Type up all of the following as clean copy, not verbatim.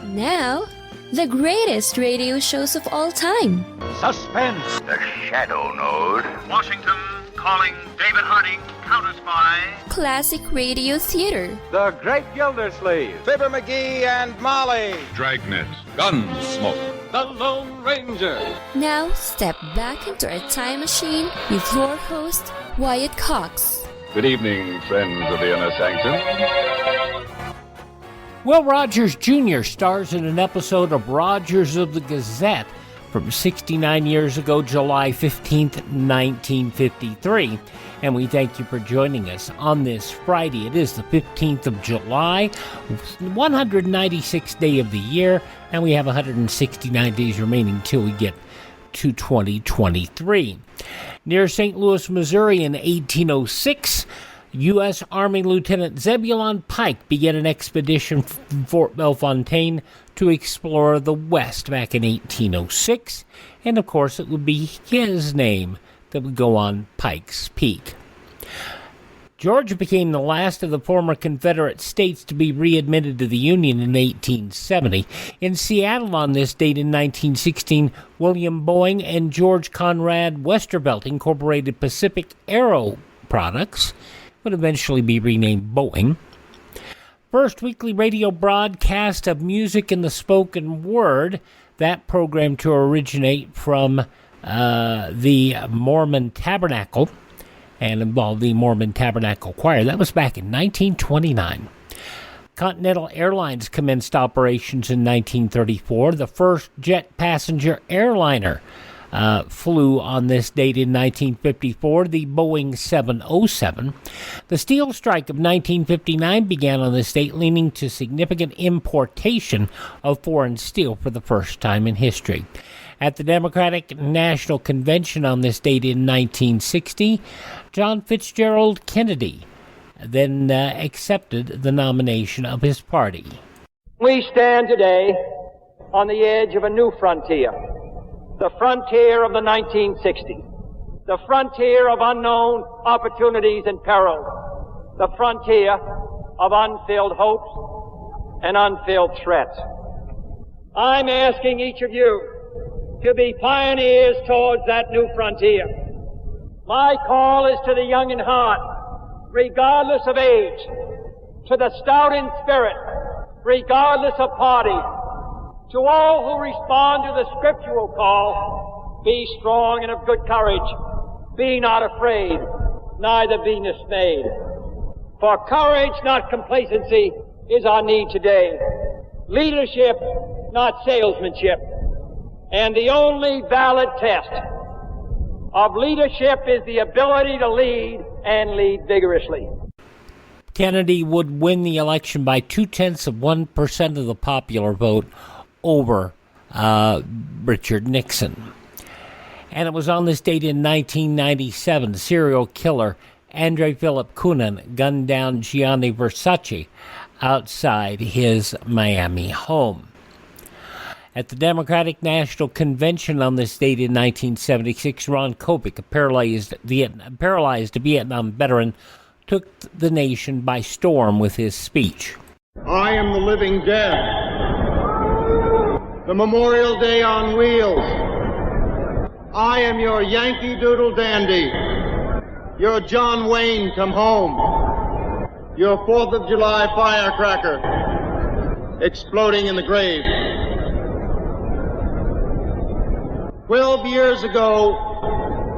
Now, the greatest radio shows of all time. Suspense. The Shadow Node. Washington calling David Harding, counter-spy. Classic radio theater. The Great Gildersleeve. Fibber McGee and Molly. Dragnet. Gunsmoke. The Lone Ranger. Now, step back into a time machine with your host, Wyatt Cox. Good evening, friends of the Inner Sanctum. Will Rogers Jr. stars in an episode of Rogers-of-the-Gazette from 69 years ago, July 15th, 1953. And we thank you for joining us on this Friday. It is the 15th of July, 196th day of the year, and we have 169 days remaining till we get to 2023. Near St. Louis, Missouri in 1806, U.S. Army Lieutenant Zebulon Pike began an expedition from Fort Bellefontaine to explore the West back in 1806, and of course it would be his name that would go on Pike's Peak. Georgia became the last of the former Confederate states to be readmitted to the Union in 1870. In Seattle on this date in 1916, William Boeing and George Conrad Westervelt incorporated Pacific Aero Products, would eventually be renamed Boeing. First weekly radio broadcast of music in the spoken word, that program to originate from the Mormon Tabernacle and involved the Mormon Tabernacle Choir. That was back in 1929. Continental Airlines commenced operations in 1934. The first jet passenger airliner flew on this date in 1954, the Boeing 707. The steel strike of 1959 began on this date, leading to significant importation of foreign steel for the first time in history. At the Democratic National Convention on this date in 1960, John Fitzgerald Kennedy then accepted the nomination of his party. We stand today on the edge of a new frontier. The frontier of the 1960s, the frontier of unknown opportunities and perils, the frontier of unfilled hopes and unfilled threats. I'm asking each of you to be pioneers towards that new frontier. My call is to the young in heart, regardless of age, to the stout in spirit, regardless of party, to all who respond to the scriptural call, be strong and of good courage. Be not afraid, neither be dismayed. For courage, not complacency, is our need today. Leadership, not salesmanship. And the only valid test of leadership is the ability to lead and lead vigorously. Kennedy would win the election by 0.2% of the popular vote over Richard Nixon. And it was on this date in 1997, serial killer Andre Philip Cunin gunned down Gianni Versace outside his Miami home. At the Democratic National Convention on this date in 1976, Ron Kovic, a paralyzed Vietnam veteran, took the nation by storm with his speech. I am the living dead, the Memorial Day on wheels. I am your Yankee Doodle Dandy, your John Wayne come home, your 4th of July firecracker exploding in the grave. 12 years ago,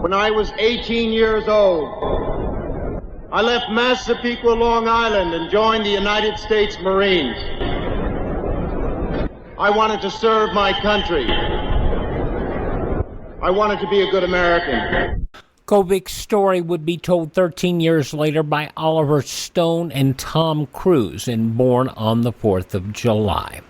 when I was 18 years old, I left Massapequa, Long Island, and joined the United States Marines. I wanted to serve my country. I wanted to be a good American. Kovic's story would be told 13 years later by Oliver Stone and Tom Cruise in Born on the 4th of July.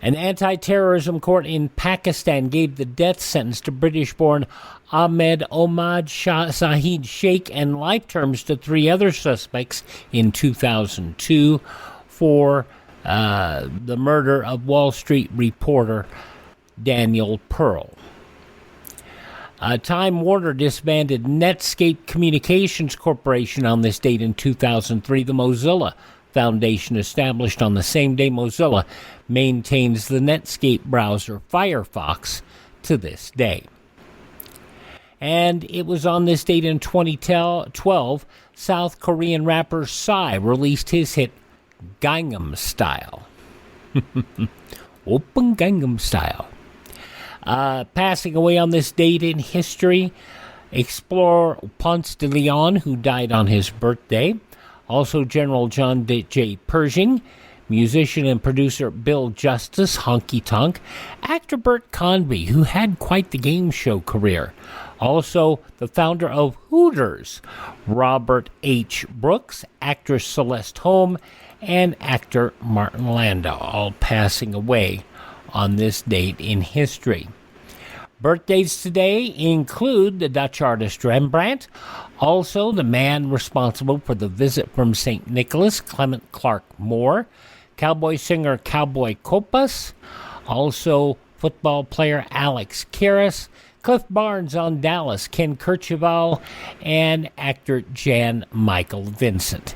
An anti-terrorism court in Pakistan gave the death sentence to British-born Ahmed Omad Sahid Sheikh and life terms to 3 other suspects in 2002 for the murder of Wall Street reporter Daniel Pearl. Time Warner disbanded Netscape Communications Corporation on this date in 2003. The Mozilla Foundation, established on the same day Mozilla, maintains the Netscape browser Firefox to this day. And it was on this date in 2012, South Korean rapper Psy released his hit Gangnam Style. Open Gangnam Style. Passing away on this date in history, explorer Ponce de Leon, who died on his birthday. Also General John J. Pershing, musician and producer Bill Justice, Honky Tonk, actor Bert Convy, who had quite the game show career. Also, the founder of Hooters, Robert H. Brooks, actress Celeste Holm, and actor Martin Landau, all passing away on this date in history. Birthdays today include the Dutch artist Rembrandt, also the man responsible for the Visit from St. Nicholas, Clement Clark Moore, cowboy singer Cowboy Copas, also football player Alex Karras, Cliff Barnes on Dallas, Ken Kercheval, and actor Jan Michael Vincent.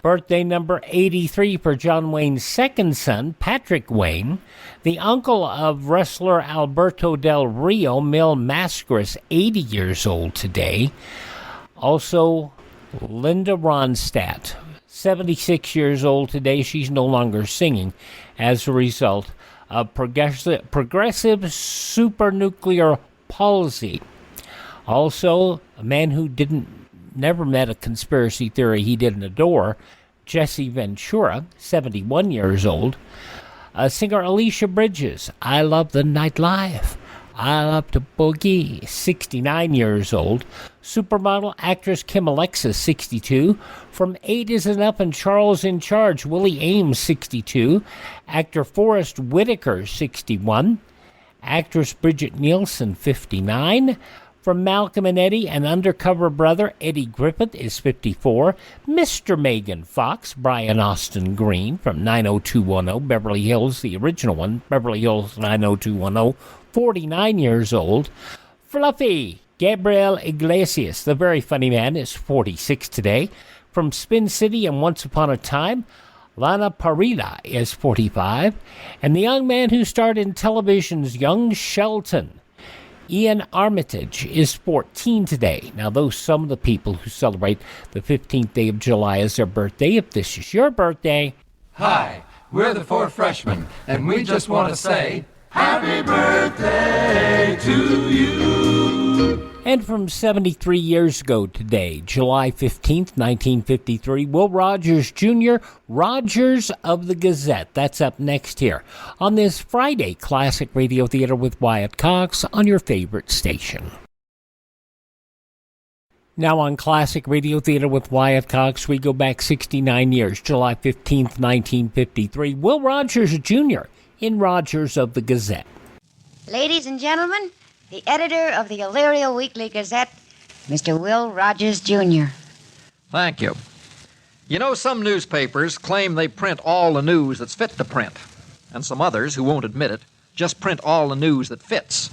Birthday number 83 for John Wayne's second son, Patrick Wayne, the uncle of wrestler Alberto Del Rio, Mil Mascaras, 80 years old today. Also, Linda Ronstadt, 76 years old today. She's no longer singing as a result of progressive supranuclear palsy. Also, a man who never met a conspiracy theory he didn't adore, Jesse Ventura, 71 years old. Singer Alicia Bridges, I love the nightlife. I love to boogie, 69 years old. Supermodel actress Kim Alexis, 62. From 8 is Enough and Charles in Charge, Willie Ames, 62. Actor Forrest Whitaker, 61. Actress Bridget Nielsen, 59. From Malcolm and Eddie, an undercover brother, Eddie Griffith, is 54. Mr. Megan Fox, Brian Austin Green, from 90210, Beverly Hills, the original one, Beverly Hills 90210, 49 years old. Fluffy, Gabriel Iglesias, the very funny man, is 46 today. From Spin City and Once Upon a Time, Lana Parrilla is 45. And the young man who starred in television's Young Shelton, Ian Armitage, is 14 today. Now, those some of the people who celebrate the 15th day of July as their birthday. If this is your birthday, hi, we're the Four Freshmen, and we just want to say happy birthday to you. And from 73 years ago today, July 15th, 1953, Will Rogers Jr., Rogers of the Gazette. That's up next here on this Friday Classic Radio Theater with Wyatt Cox on your favorite station. Now on Classic Radio Theater with Wyatt Cox, we go back 69 years, July 15th, 1953, Will Rogers Jr. in Rogers of the Gazette. Ladies and gentlemen, the editor of the Elyria Weekly Gazette, Mr. Will Rogers, Jr. Thank you. You know, some newspapers claim they print all the news that's fit to print, and some others, who won't admit it, just print all the news that fits.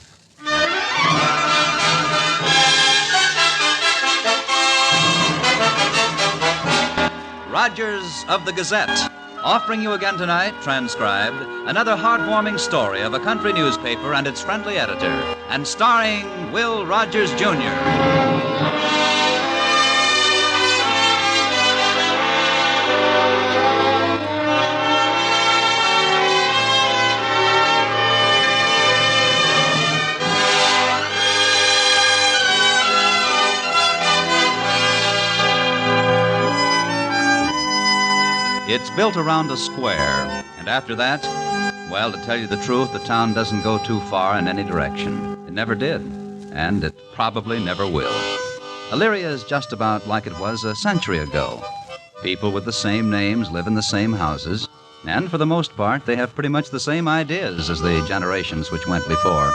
Rogers of the Gazette, offering you again tonight, transcribed, another heartwarming story of a country newspaper and its friendly editor, and starring Will Rogers, Jr. It's built around a square, and after that, well, to tell you the truth, the town doesn't go too far in any direction. It never did, and it probably never will. Elyria is just about like it was a century ago. People with the same names live in the same houses, and for the most part, they have pretty much the same ideas as the generations which went before.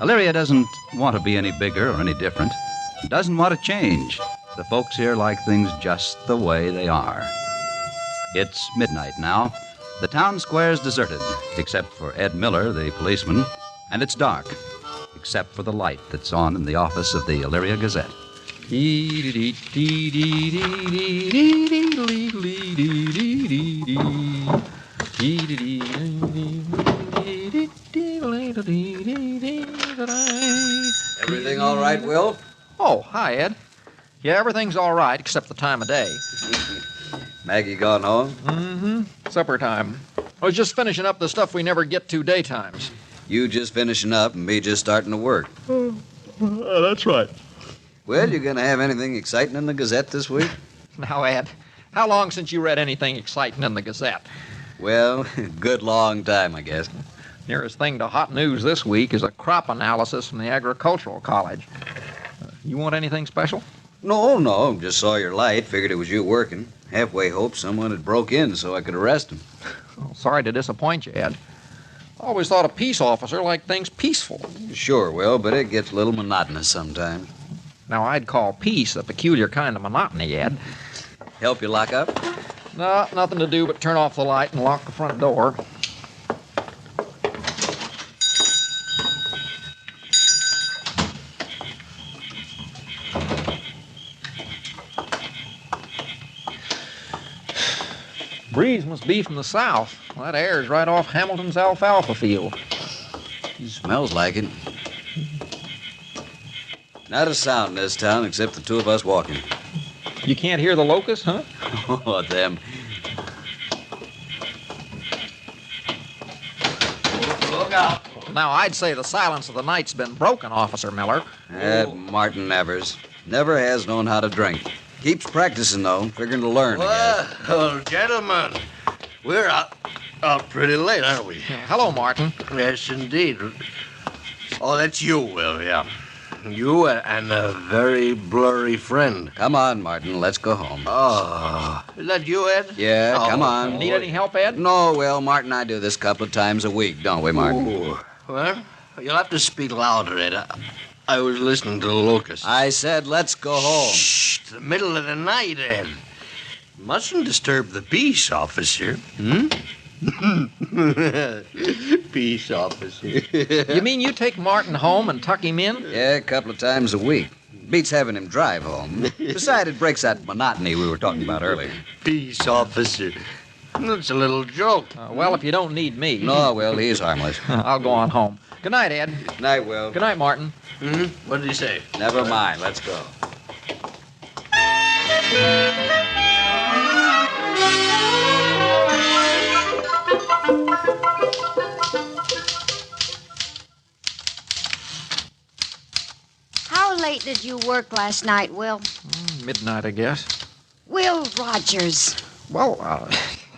Elyria doesn't want to be any bigger or any different. It doesn't want to change. The folks here like things just the way they are. It's midnight now. The town square's deserted, except for Ed Miller, the policeman, and it's dark, except for the light that's on in the office of the Elyria Gazette. Everything all right, Will? Oh, hi, Ed. Yeah, everything's all right except the time of day. Maggie gone home? Mm-hmm. Supper time. I was just finishing up the stuff we never get to daytimes. You just finishing up and me just starting to work. That's right. Well, you gonna have anything exciting in the Gazette this week? Now, Ed, how long since you read anything exciting in the Gazette? Well, good long time, I guess. Nearest thing to hot news this week is a crop analysis from the Agricultural College. You want anything special? No, just saw your light, figured it was you working. Halfway hoped someone had broke in so I could arrest him. Oh, sorry to disappoint you, Ed. Always thought a peace officer liked things peaceful. Sure, Will, but it gets a little monotonous sometimes. Now, I'd call peace a peculiar kind of monotony, Ed. Help you lock up? No, nothing to do but turn off the light and lock the front door. Breeze must be from the south. That air's right off Hamilton's alfalfa field. It smells like it. Not a sound in this town except the two of us walking. You can't hear the locusts, huh? Oh, them. Look out. Now, I'd say the silence of the night's been broken, Officer Miller. That Martin Evers never has known how to drink. Keeps practicing, though, figuring to learn, I guess. Well, gentlemen, we're out pretty late, aren't we? Hello, Martin. Yes, indeed. Oh, that's you, Will, yeah. You and a very blurry friend. Come on, Martin, let's go home. Oh, is that you, Ed? Yeah, Oh, come on. Need any help, Ed? No, well, Martin and I do this a couple of times a week, don't we, Martin? Ooh. Well, you'll have to speak louder, Ed. I was listening to the locusts. I said let's go home. Shh, it's the middle of the night, Ed. Mustn't disturb the peace officer. Hmm? Peace officer. You mean you take Martin home and tuck him in? Yeah, a couple of times a week. Beats having him drive home. Besides, it breaks that monotony we were talking about earlier. Peace officer. That's a little joke. Well, if you don't need me. No, well, he's harmless. I'll go on home. Good night, Ed. Good night, Will. Good night, Martin. Mm-hmm. What did he say? Never mind. Let's go. How late did you work last night, Will? Midnight, I guess. Will Rogers. Well,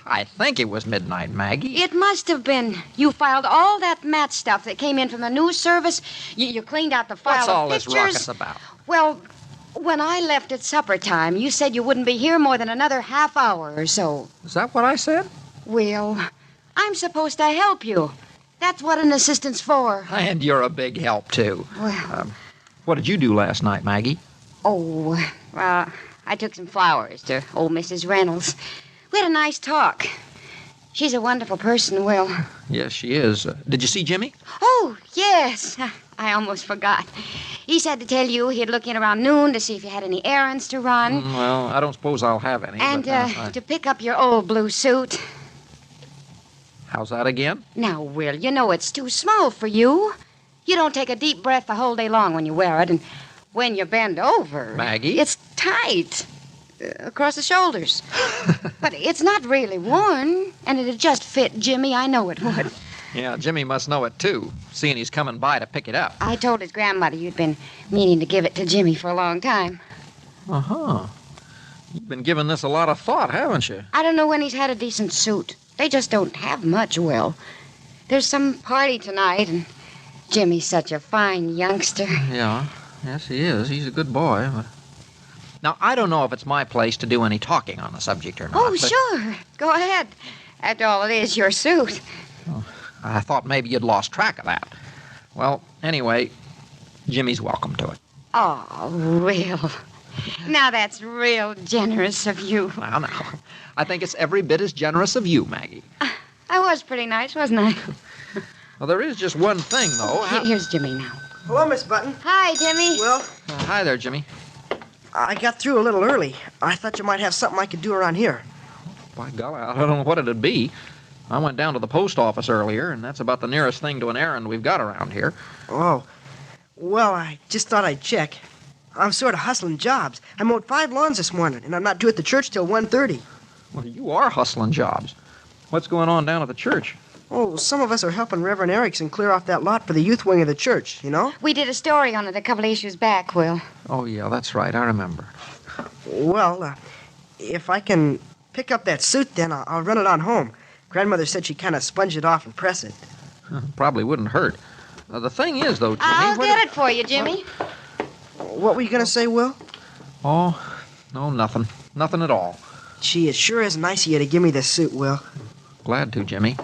I think it was midnight, Maggie. It must have been. You filed all that mat stuff that came in from the news service. You cleaned out the file What's of all pictures. this ruckus about? Well, when I left at supper time, you said you wouldn't be here more than another half hour or so. Is that what I said? Will, I'm supposed to help you. That's what an assistant's for. And you're a big help, too. Well, what did you do last night, Maggie? well, I took some flowers to old Mrs. Reynolds. We had a nice talk. She's a wonderful person, Will. Yes, she is. Did you see Jimmy? Oh, yes. I almost forgot. He said to tell you he'd look in around noon to see if you had any errands to run. Well, I don't suppose I'll have any. And but, to pick up your old blue suit. How's that again? Now, Will, you know it's too small for you. You don't take a deep breath the whole day long when you wear it, and when you bend over... Maggie? It's tight. Across the shoulders. But it's not really worn, and it'd just fit Jimmy. I know it would. Yeah, Jimmy must know it, too, seeing he's coming by to pick it up. I told his grandmother you'd been meaning to give it to Jimmy for a long time. Uh-huh. You've been giving this a lot of thought, haven't you? I don't know when he's had a decent suit. They just don't have much, Will. There's some party tonight, and Jimmy's such a fine youngster. Yeah, yes, he is. He's a good boy, but... Now, I don't know if it's my place to do any talking on the subject or not. Oh, but sure. Go ahead. After all, it is your suit. I thought maybe you'd lost track of that. Well, anyway, Jimmy's welcome to it. Oh, Will. Now that's real generous of you. Now, I think it's every bit as generous of you, Maggie. I was pretty nice, wasn't I? Well, there is just one thing, though. Here's Jimmy now. Hello, Miss Button. Hi, Jimmy. Will? Hi there, Jimmy. I got through a little early. I thought you might have something I could do around here. By golly, I don't know what it'd be. I went down to the post office earlier, and that's about the nearest thing to an errand we've got around here. Oh. Well, I just thought I'd check. I'm sort of hustling jobs. I mowed 5 lawns this morning, and I'm not due at the church till 1:30. Well, you are hustling jobs. What's going on down at the church? Oh, some of us are helping Reverend Erickson clear off that lot for the youth wing of the church, you know? We did a story on it a couple of issues back, Will. Oh, yeah, that's right. I remember. Well, if I can pick up that suit, then I'll run it on home. Grandmother said she'd kind of sponge it off and press it. Probably wouldn't hurt. The thing is, though, Jimmy... I'll get it for you, Jimmy. What were you going to say, Will? Oh, no, nothing. Nothing at all. Gee, it sure is nice of you to give me this suit, Will. Glad to, Jimmy.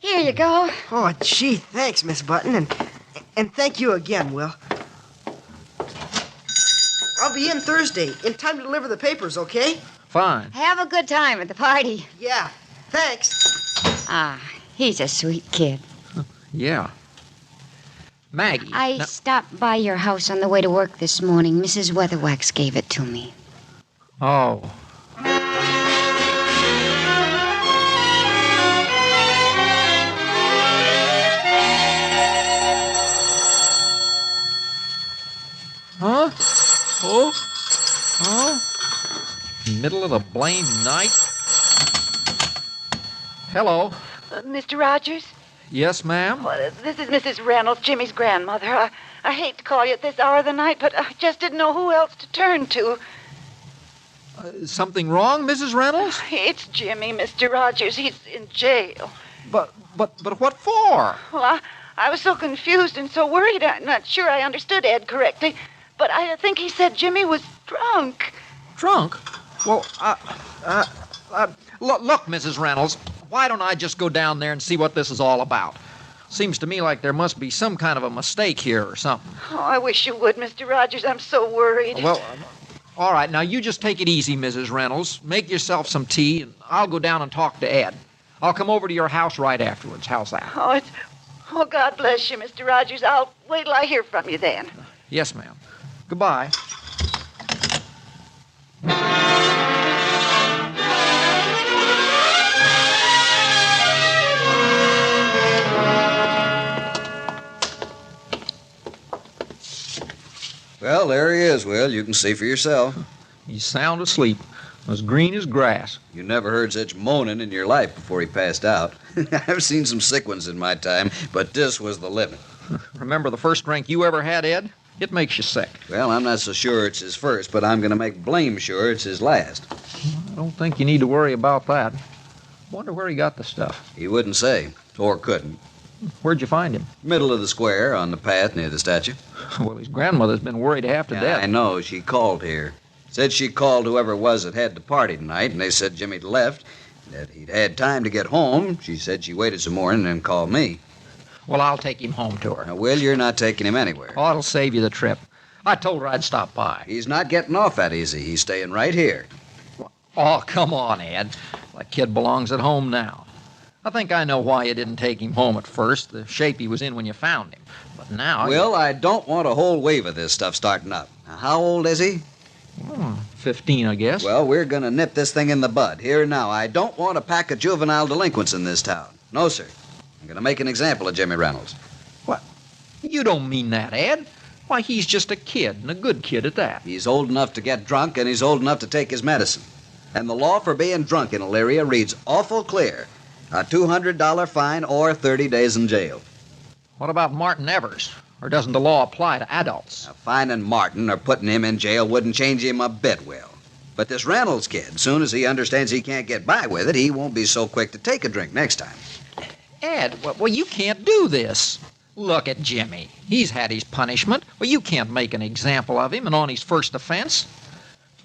Here you go. Oh, gee, thanks, Miss Button, and thank you again, Will. I'll be in Thursday, in time to deliver the papers, okay? Fine. Have a good time at the party. Yeah, thanks. Ah, he's a sweet kid. Yeah. Maggie. I stopped by your house on the way to work this morning. Mrs. Weatherwax gave it to me. Oh. Huh? Oh? Oh? Middle of the blamed night? Hello. Mr. Rogers? Yes, ma'am? Well, this is Mrs. Reynolds, Jimmy's grandmother. I hate to call you at this hour of the night, but I just didn't know who else to turn to. Something wrong, Mrs. Reynolds? It's Jimmy, Mr. Rogers. He's in jail. But what for? Well, I was so confused and so worried. I'm not sure I understood Ed correctly, but I think he said Jimmy was drunk. Drunk? Well, look, Mrs. Reynolds, why don't I just go down there and see what this is all about? Seems to me like there must be some kind of a mistake here or something. Oh, I wish you would, Mr. Rogers. I'm so worried. Well, all right, now you just take it easy, Mrs. Reynolds. Make yourself some tea, and I'll go down and talk to Ed. I'll come over to your house right afterwards. How's that? Oh, God bless you, Mr. Rogers. I'll wait till I hear from you then. Yes, ma'am. Goodbye. Well, there he is, Will. You can see for yourself. He's sound asleep, as green as grass. You never heard such moaning in your life before he passed out. I've seen some sick ones in my time, but this was the limit. Remember the first drink you ever had, Ed? It makes you sick. Well, I'm not so sure it's his first, but I'm going to make blame sure it's his last. I don't think you need to worry about that. Wonder where he got the stuff. He wouldn't say, or couldn't. Where'd you find him? Middle of the square, on the path near the statue. Well, his grandmother's been worried half to death. I know. She called here. Said she called whoever it was that had the party tonight, and they said Jimmy'd left, that he'd had time to get home. She said she waited some more and then called me. Well, I'll take him home to her. Now, Will, you're not taking him anywhere. Oh, it'll save you the trip. I told her I'd stop by. He's not getting off that easy. He's staying right here. Oh, come on, Ed. That kid belongs at home now. I think I know why you didn't take him home at first, the shape he was in when you found him. But now... Will, I don't want a whole wave of this stuff starting up. Now, how old is he? 15, I guess. Well, we're going to nip this thing in the bud, here and now. I don't want a pack of juvenile delinquents in this town. No, sir. I'm going to make an example of Jimmy Reynolds. What? You don't mean that, Ed. Why, he's just a kid, and a good kid at that. He's old enough to get drunk, and he's old enough to take his medicine. And the law for being drunk in Elyria reads awful clear. A $200 fine or 30 days in jail. What about Martin Evers? Or doesn't the law apply to adults? Now, fining Martin or putting him in jail wouldn't change him a bit, Will. But this Reynolds kid, soon as he understands he can't get by with it, he won't be so quick to take a drink next time. Ed, well, you can't do this. Look at Jimmy. He's had his punishment. Well, you can't make an example of him and on his first offense.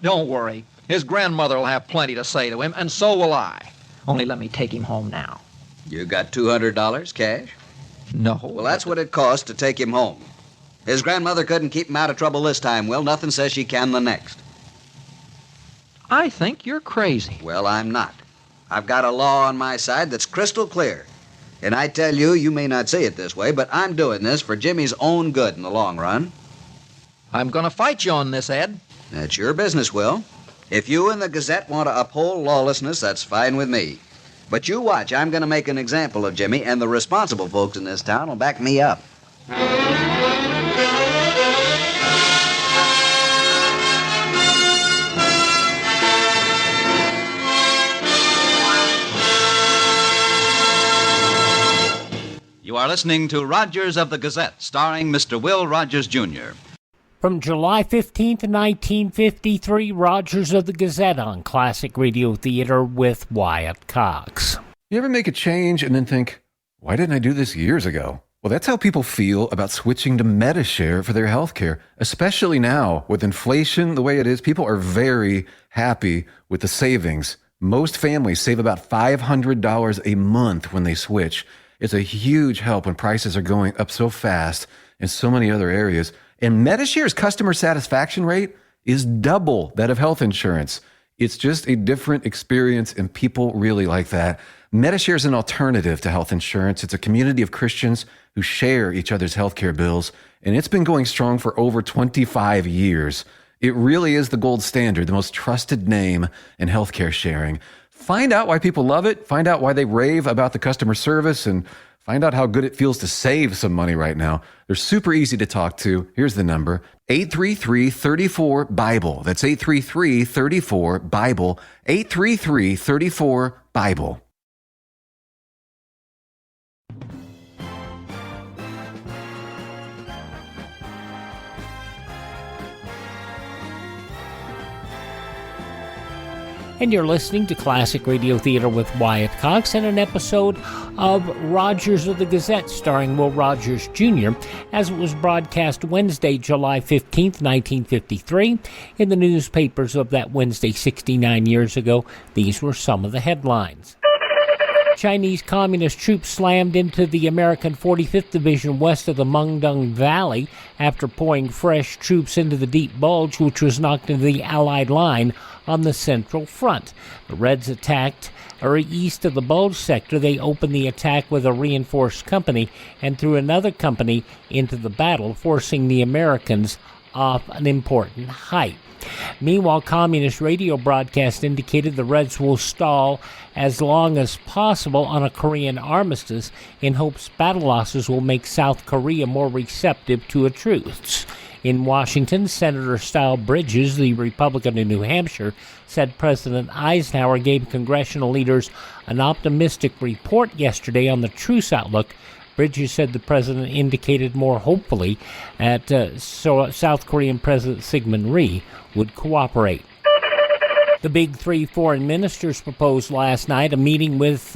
Don't worry. His grandmother will have plenty to say to him, and so will I. Only let me take him home now. You got $200 cash? No. Well, that's what it costs to take him home. His grandmother couldn't keep him out of trouble this time, Will. Nothing says she can the next. I think you're crazy. Well, I'm not. I've got a law on my side that's crystal clear. And I tell you, you may not see it this way, but I'm doing this for Jimmy's own good in the long run. I'm going to fight you on this, Ed. That's your business, Will. If you and the Gazette want to uphold lawlessness, that's fine with me. But you watch. I'm going to make an example of Jimmy, and the responsible folks in this town will back me up. You are listening to Rogers of the Gazette, starring Mr. Will Rogers, Jr. From July 15th, 1953, Rogers of the Gazette on Classic Radio Theater with Wyatt Cox. You ever make a change and then think, why didn't I do this years ago? Well, that's how people feel about switching to Medishare for their health care, especially now with inflation the way it is. People are very happy with the savings. Most families save about $500 a month when they switch. It's a huge help when prices are going up so fast in so many other areas. And Medishare's customer satisfaction rate is double that of health insurance. It's just a different experience, and people really like that. Medishare is an alternative to health insurance. It's a community of Christians who share each other's healthcare bills, and it's been going strong for over 25 years. It really is the gold standard, the most trusted name in healthcare sharing. Find out why people love it, find out why they rave about the customer service, and find out how good it feels to save some money right now. They're super easy to talk to. Here's the number, 833-34-BIBLE. That's 833-34-BIBLE, 833-34-BIBLE. And you're listening to Classic Radio Theater with Wyatt Cox and an episode of Rogers of the Gazette starring Will Rogers Jr. as it was broadcast Wednesday, July 15th, 1953. In the newspapers of that Wednesday 69 years ago, these were some of the headlines. Chinese communist troops slammed into the American 45th Division west of the Mengdong Valley after pouring fresh troops into the deep bulge, which was knocked into the Allied line on the Central Front. The Reds attacked east of the bulge sector. They opened the attack with a reinforced company and threw another company into the battle, forcing the Americans off an important height. Meanwhile, communist radio broadcast indicated the Reds will stall as long as possible on a Korean armistice in hopes battle losses will make South Korea more receptive to a truce. In Washington, Senator Style Bridges, the Republican in New Hampshire, said President Eisenhower gave congressional leaders an optimistic report yesterday on the truce outlook. Bridges said the president indicated more hopefully that South Korean President Syngman Rhee would cooperate. The big three foreign ministers proposed last night a meeting with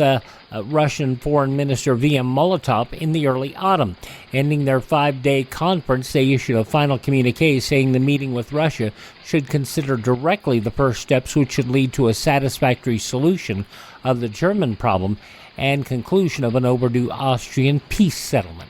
Russian Foreign Minister V.M. Molotov in the early autumn. Ending their 5-day conference, they issued a final communique saying the meeting with Russia should consider directly the first steps which should lead to a satisfactory solution of the German problem and conclusion of an overdue Austrian peace settlement.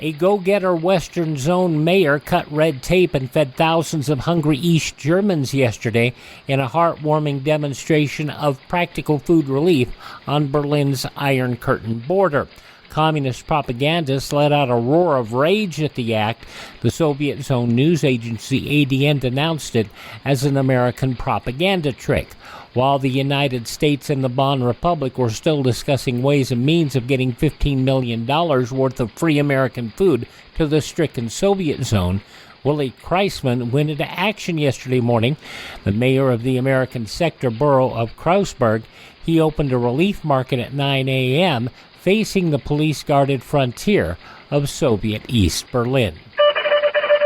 A go-getter Western Zone mayor cut red tape and fed thousands of hungry East Germans yesterday in a heartwarming demonstration of practical food relief on Berlin's Iron Curtain border. Communist propagandists let out a roar of rage at the act. The Soviet Zone news agency ADN denounced it as an American propaganda trick. While the United States and the Bonn Republic were still discussing ways and means of getting $15 million worth of free American food to the stricken Soviet zone, Willie Kreisman went into action yesterday morning. The mayor of the American sector borough of Kreuzberg, he opened a relief market at 9 a.m. facing the police-guarded frontier of Soviet East Berlin.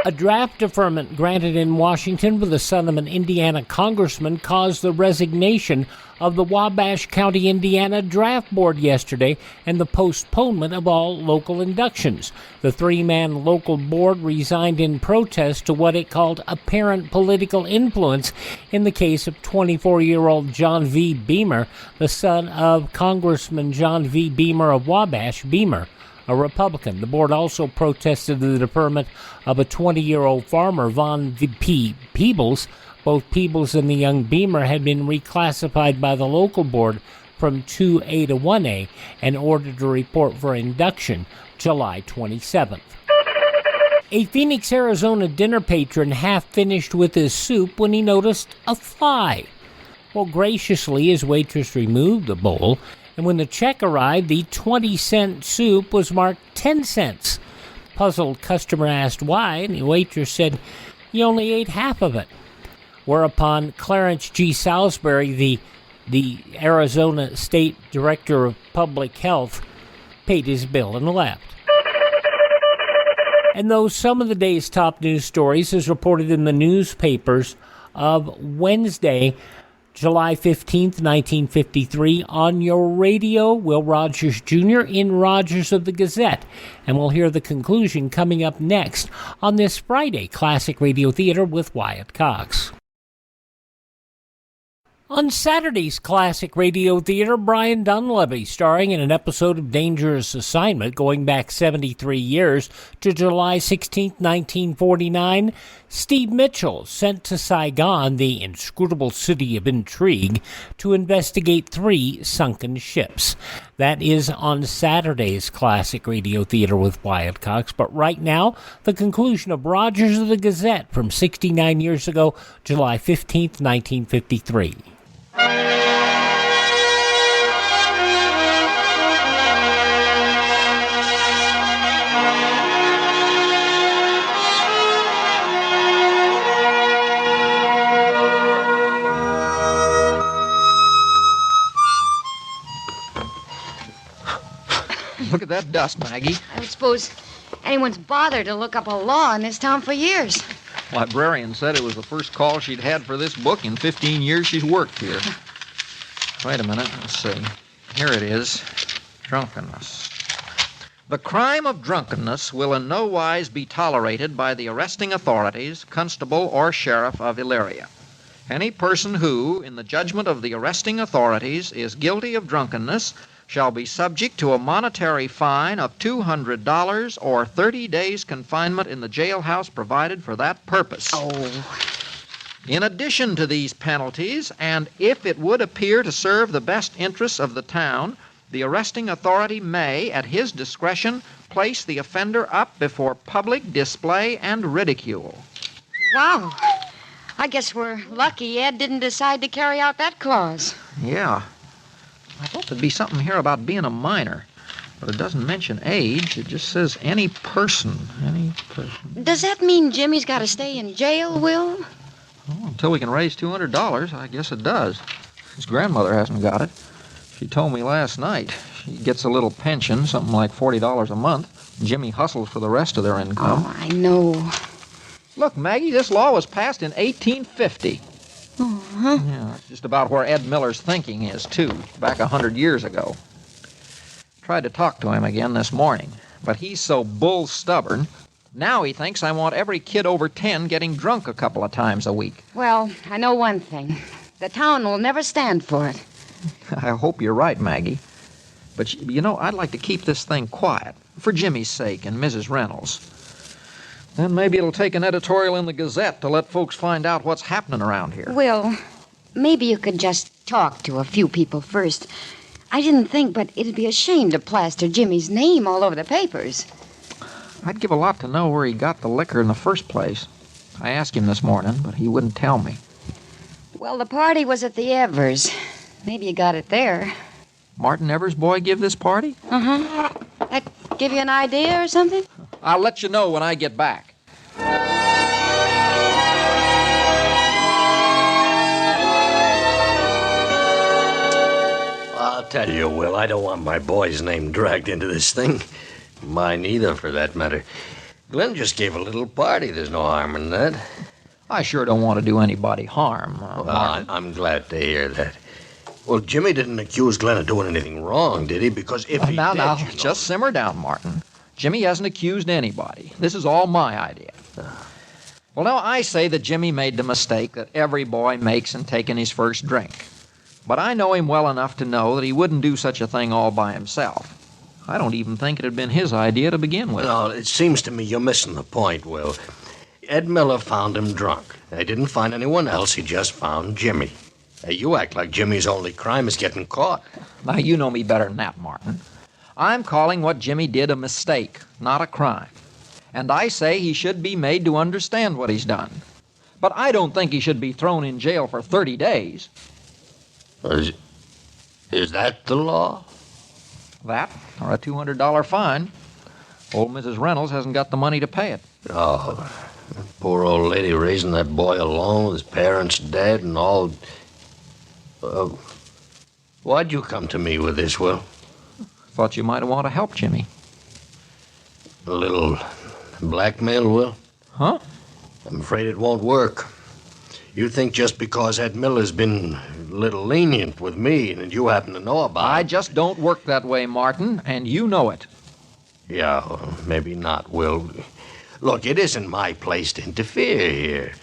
A draft deferment granted in Washington for the son of an Indiana congressman caused the resignation of the Wabash County, Indiana Draft Board yesterday and the postponement of all local inductions. The three-man local board resigned in protest to what it called apparent political influence in the case of 24-year-old John V. Beamer, the son of Congressman John V. Beamer of Wabash, Beamer, a Republican. The board also protested the deferment of a 20-year-old farmer, Von P. Peebles. Both Peebles and the young Beamer had been reclassified by the local board from 2A to 1A and ordered to report for induction July 27th. A Phoenix, Arizona dinner patron half finished with his soup when he noticed a fly. Well, graciously, his waitress removed the bowl, and when the check arrived, the 20-cent soup was marked 10 cents. Puzzled customer asked why, and the waitress said, "You only ate half of it." Whereupon Clarence G. Salisbury, the Arizona State Director of Public Health, paid his bill and left. And though some of the day's top news stories is reported in the newspapers of Wednesday, July 15th, 1953, on your radio, Will Rogers Jr. in Rogers of the Gazette. And we'll hear the conclusion coming up next on this Friday Classic Radio Theater with Wyatt Cox. On Saturday's Classic Radio Theater, Brian Dunleavy, starring in an episode of Dangerous Assignment going back 73 years to July 16, 1949, Steve Mitchell, sent to Saigon, the inscrutable city of intrigue, to investigate 3 sunken ships. That is on Saturday's Classic Radio Theater with Wyatt Cox. But right now, the conclusion of Rogers of the Gazette from 69 years ago, July 15, 1953. Look at that dust, Maggie. I don't suppose anyone's bothered to look up a law in this town for years. Librarian said it was the first call she'd had for this book in 15 years she's worked here. Wait a minute. Let's see. Here it is. Drunkenness. The crime of drunkenness will in no wise be tolerated by the arresting authorities, constable, or sheriff of Elyria. Any person who, in the judgment of the arresting authorities, is guilty of drunkenness shall be subject to a monetary fine of $200 or 30 days confinement in the jailhouse provided for that purpose. Oh. In addition to these penalties, and if it would appear to serve the best interests of the town, the arresting authority may, at his discretion, place the offender up before public display and ridicule. Wow. I guess we're lucky Ed didn't decide to carry out that clause. Yeah. I thought there'd be something here about being a minor, but it doesn't mention age. It just says any person. Any person. Does that mean Jimmy's got to stay in jail, Will? Well, until we can raise $200, I guess it does. His grandmother hasn't got it. She told me last night. She gets a little pension, something like $40 a month. Jimmy hustles for the rest of their income. Oh, I know. Look, Maggie, this law was passed in 1850. Uh-huh. Yeah, that's just about where Ed Miller's thinking is, too, back 100 years ago. Tried to talk to him again this morning, but he's so bull stubborn. Now he thinks I want every kid over 10 getting drunk a couple of times a week. Well, I know one thing. The town will never stand for it. I hope you're right, Maggie. But, you know, I'd like to keep this thing quiet, for Jimmy's sake and Mrs. Reynolds. Then maybe it'll take an editorial in the Gazette to let folks find out what's happening around here. Will, maybe you could just talk to a few people first. I didn't think, but it'd be a shame to plaster Jimmy's name all over the papers. I'd give a lot to know where he got the liquor in the first place. I asked him this morning, but he wouldn't tell me. Well, the party was at the Evers. Maybe you got it there. Martin Evers' boy give this party? Uh-huh. That give you an idea or something? I'll let you know when I get back. I'll tell you, Will, I don't want my boy's name dragged into this thing. Mine either, for that matter. Glenn just gave a little party. There's no harm in that. I sure don't want to do anybody harm. I'm glad to hear that. Well, Jimmy didn't accuse Glenn of doing anything wrong, did he? Because if he did, Now, you know... just simmer down, Martin. Jimmy hasn't accused anybody. This is all my idea. Well, now, I say that Jimmy made the mistake that every boy makes in taking his first drink. But I know him well enough to know that he wouldn't do such a thing all by himself. I don't even think it had been his idea to begin with. No, it seems to me you're missing the point, Will. Ed Miller found him drunk. They didn't find anyone else. He just found Jimmy. You act like Jimmy's only crime is getting caught. Now, you know me better than that, Martin. I'm calling what Jimmy did a mistake, not a crime. And I say he should be made to understand what he's done. But I don't think he should be thrown in jail for 30 days. Is that the law? That, or a $200 fine. Old Mrs. Reynolds hasn't got the money to pay it. Oh, poor old lady raising that boy alone with his parents dead and all. Why'd you come to me with this, Will? Thought you might want to help Jimmy. A little blackmail, Will? Huh? I'm afraid it won't work. You think just because Ed Miller's been a little lenient with me and you happen to know about it. I just don't work that way, Martin, and you know it. Yeah, well, maybe not, Will. Look, it isn't my place to interfere here.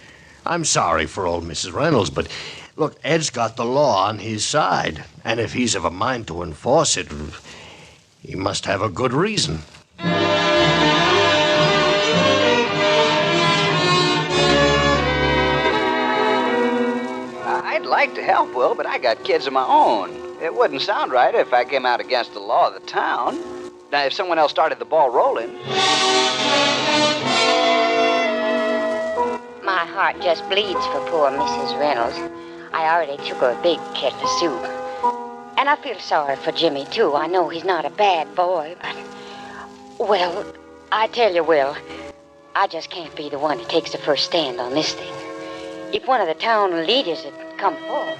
I'm sorry for old Mrs. Reynolds, but look, Ed's got the law on his side. And if he's of a mind to enforce it, he must have a good reason. I'd like to help, Will, but I got kids of my own. It wouldn't sound right if I came out against the law of the town. Now, if someone else started the ball rolling... My heart just bleeds for poor Mrs. Reynolds. I already took her a big kettle of soup. And I feel sorry for Jimmy, too. I know he's not a bad boy, but... Well, I tell you, Will, I just can't be the one who takes the first stand on this thing. If one of the town leaders had come forward...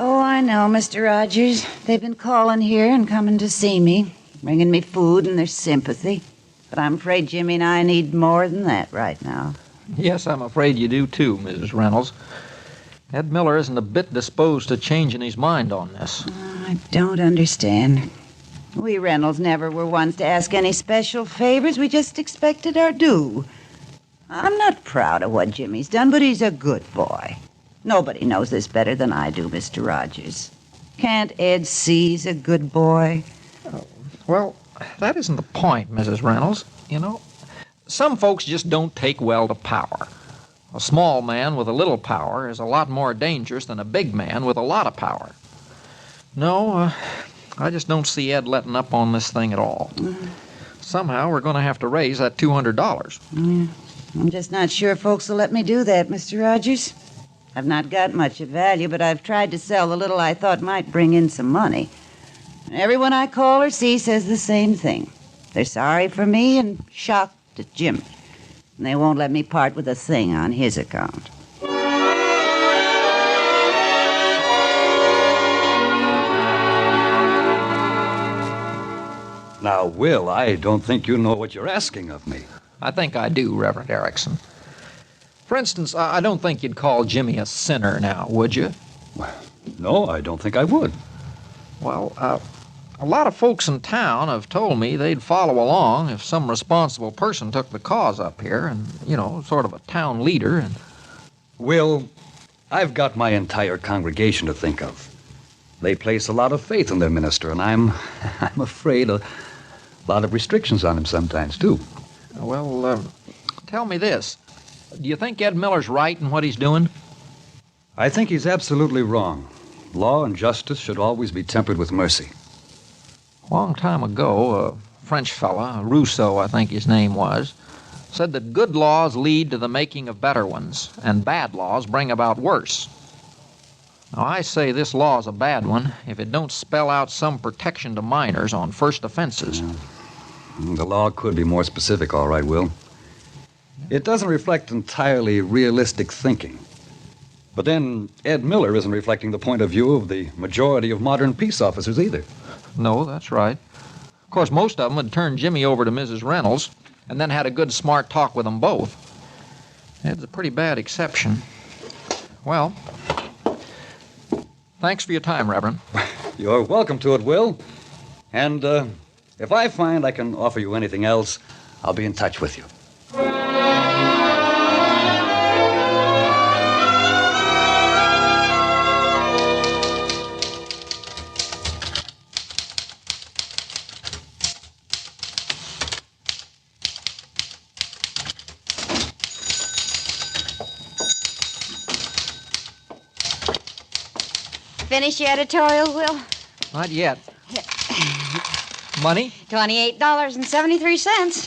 Oh, I know, Mr. Rogers. They've been calling here and coming to see me, bringing me food and their sympathy. But I'm afraid Jimmy and I need more than that right now. Yes, I'm afraid you do too, Mrs. Reynolds. Ed Miller isn't a bit disposed to changing his mind on this. I don't understand. We Reynolds never were ones to ask any special favors. We just expected our due. I'm not proud of what Jimmy's done, but he's a good boy. Nobody knows this better than I do, Mr. Rogers. Can't Ed see he's a good boy? Well, that isn't the point, Mrs. Reynolds. You know, some folks just don't take well to power. A small man with a little power is a lot more dangerous than a big man with a lot of power. No, I just don't see Ed letting up on this thing at all. Somehow we're going to have to raise that $200. I'm just not sure folks will let me do that, Mr. Rogers. I've not got much of value, but I've tried to sell the little I thought might bring in some money. And everyone I call or see says the same thing. They're sorry for me and shocked at Jimmy. And they won't let me part with a thing on his account. Now, Will, I don't think you know what you're asking of me. I think I do, Reverend Erickson. For instance, I don't think you'd call Jimmy a sinner now, would you? Well, no, I don't think I would. Well, a lot of folks in town have told me they'd follow along if some responsible person took the cause up here and, you know, sort of a town leader. And Will, I've got my entire congregation to think of. They place a lot of faith in their minister, and I'm afraid a lot of restrictions on him sometimes, too. Well, tell me this. Do you think Ed Miller's right in what he's doing? I think he's absolutely wrong. Law and justice should always be tempered with mercy. A long time ago, a French fella, Rousseau I think his name was, said that good laws lead to the making of better ones, and bad laws bring about worse. Now, I say this law's a bad one if it don't spell out some protection to minors on first offenses. The law could be more specific, all right, Will. It doesn't reflect entirely realistic thinking. But then Ed Miller isn't reflecting the point of view of the majority of modern peace officers either. No, that's right. Of course, most of them had turned Jimmy over to Mrs. Reynolds and then had a good smart talk with them both. Ed's a pretty bad exception. Well, thanks for your time, Reverend. You're welcome to it, Will. And if I find I can offer you anything else, I'll be in touch with you. Finish your editorial, Will? Not yet. Money? $28.73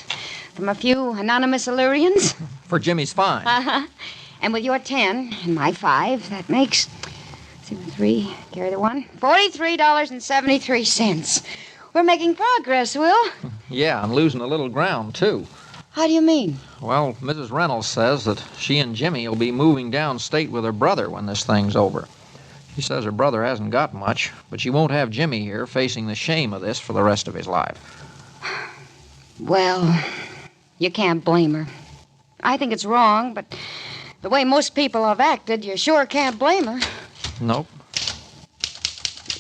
from a few anonymous Illyrians. For Jimmy's fine. Uh-huh. And with your 10 and my 5, that makes 3, carry the 1, $43.73. We're making progress, Will. Yeah, and losing a little ground, too. How do you mean? Well, Mrs. Reynolds says that she and Jimmy will be moving downstate with her brother when this thing's over. She says her brother hasn't got much, but she won't have Jimmy here facing the shame of this for the rest of his life. Well, you can't blame her. I think it's wrong, but the way most people have acted, you sure can't blame her. Nope.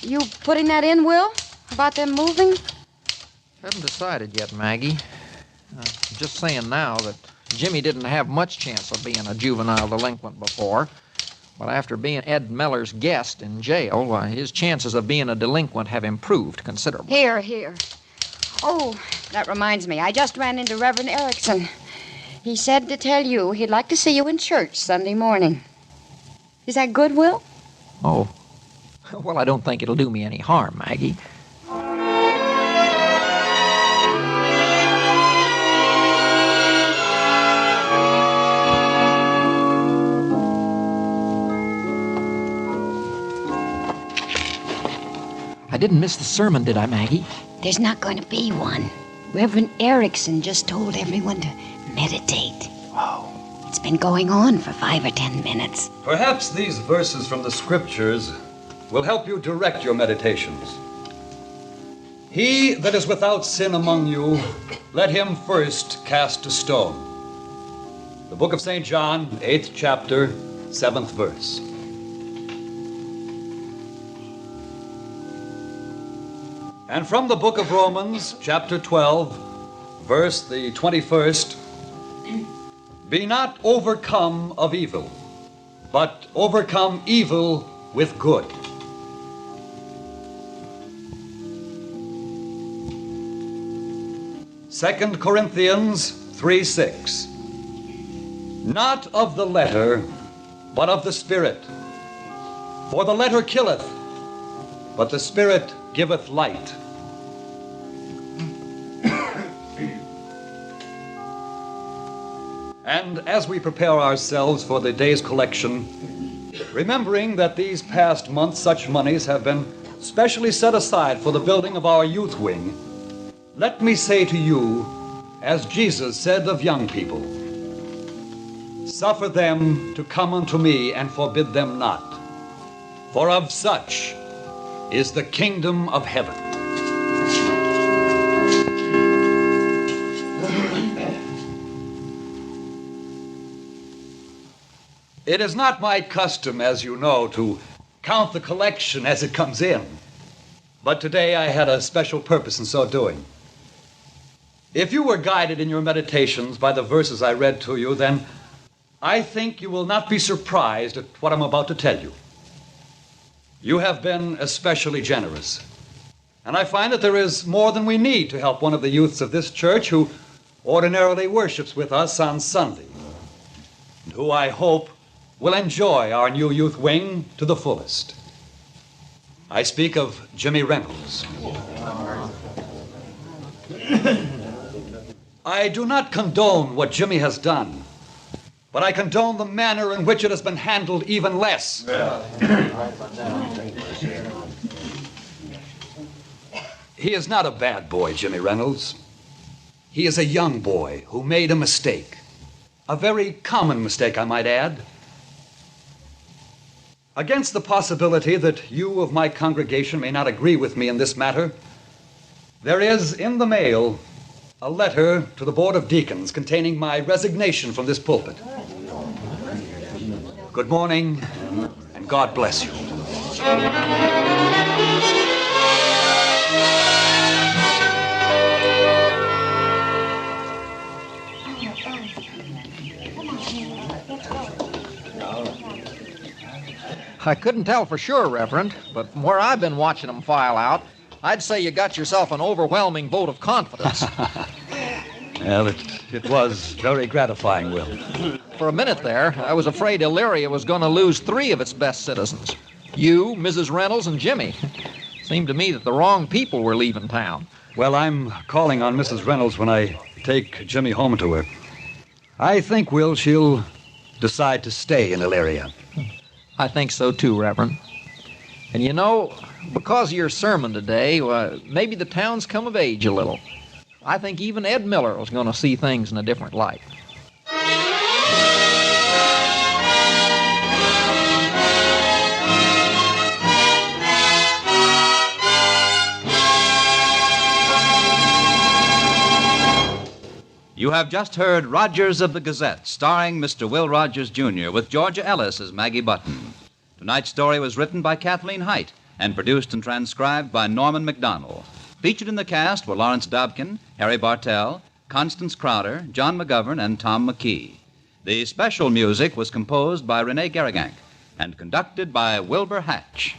You putting that in, Will? About them moving? Haven't decided yet, Maggie. I'm just saying now that Jimmy didn't have much chance of being a juvenile delinquent before. But after being Ed Miller's guest in jail, why, his chances of being a delinquent have improved considerably. Here. Oh, that reminds me. I just ran into Reverend Erickson. He said to tell you he'd like to see you in church Sunday morning. Is that good, Will? Oh. Well, I don't think it'll do me any harm, Maggie. I didn't miss the sermon, did I, Maggie? There's not going to be one. Reverend Erickson just told everyone to meditate. Oh. It's been going on for 5 or 10 minutes. Perhaps these verses from the scriptures will help you direct your meditations. He that is without sin among you, let him first cast a stone. The book of St. John, 8th chapter, 7th verse. And from the book of Romans, chapter 12, verse the 21st, be not overcome of evil, but overcome evil with good. Second Corinthians 3:6. Not of the letter, but of the Spirit. For the letter killeth, but the Spirit giveth light. And as we prepare ourselves for the day's collection, remembering that these past months such monies have been specially set aside for the building of our youth wing, let me say to you, as Jesus said of young people, suffer them to come unto me and forbid them not, for of such is the kingdom of heaven. It is not my custom, as you know, to count the collection as it comes in, but today I had a special purpose in so doing. If you were guided in your meditations by the verses I read to you, then I think you will not be surprised at what I'm about to tell you. You have been especially generous, and I find that there is more than we need to help one of the youths of this church who ordinarily worships with us on Sunday, and who I hope will enjoy our new youth wing to the fullest. I speak of Jimmy Reynolds. I do not condone what Jimmy has done, but I condone the manner in which it has been handled even less. He is not a bad boy, Jimmy Reynolds. He is a young boy who made a mistake. A very common mistake, I might add. Against the possibility that you of my congregation may not agree with me in this matter, there is in the mail a letter to the Board of Deacons containing my resignation from this pulpit. Good morning, and God bless you. I couldn't tell for sure, Reverend, but from where I've been watching them file out, I'd say you got yourself an overwhelming vote of confidence. Well, it was very gratifying, Will. For a minute there, I was afraid Illyria was going to lose 3 of its best citizens. You, Mrs. Reynolds, and Jimmy. Seemed to me that the wrong people were leaving town. Well, I'm calling on Mrs. Reynolds when I take Jimmy home to her. I think, Will, she'll decide to stay in Elyria. I think so too, Reverend. And you know, because of your sermon today, maybe the town's come of age a little. I think even Ed Miller is going to see things in a different light. You have just heard Rogers of the Gazette, starring Mr. Will Rogers, Jr., with Georgia Ellis as Maggie Button. Tonight's story was written by Kathleen Height and produced and transcribed by Norman McDonald. Featured in the cast were Lawrence Dobkin, Harry Bartell, Constance Crowder, John McGovern, and Tom McKee. The special music was composed by Rene Garrigank and conducted by Wilbur Hatch.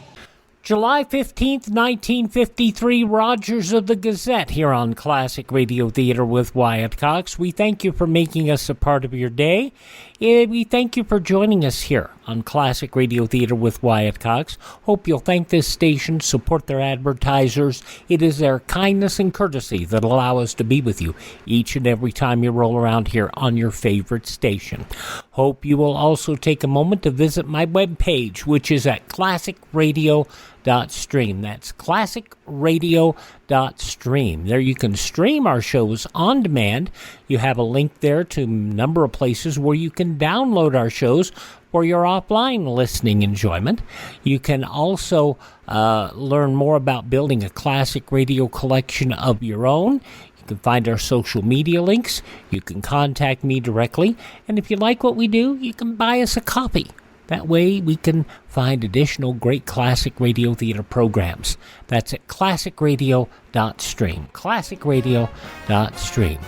July 15th, 1953, Rogers of the Gazette here on Classic Radio Theater with Wyatt Cox. We thank you for making us a part of your day. We thank you for joining us here on Classic Radio Theater with Wyatt Cox. Hope you'll thank this station, support their advertisers. It is their kindness and courtesy that allow us to be with you each and every time you roll around here on your favorite station. Hope you will also take a moment to visit my webpage, which is at classicradio.stream. That's classicradio.stream. There you can stream our shows on demand. You have a link there to a number of places where you can download our shows for your offline listening enjoyment. You can also learn more about building a classic radio collection of your own. You can find our social media links. You can contact me directly. And if you like what we do, you can buy us a copy. That way we can find additional great classic radio theater programs. That's at classicradio.stream. Classicradio.stream.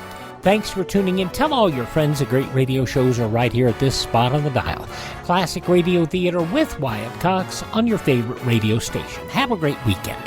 Thanks for tuning in. Tell all your friends the great radio shows are right here at this spot on the dial. Classic Radio Theater with Wyatt Cox on your favorite radio station. Have a great weekend.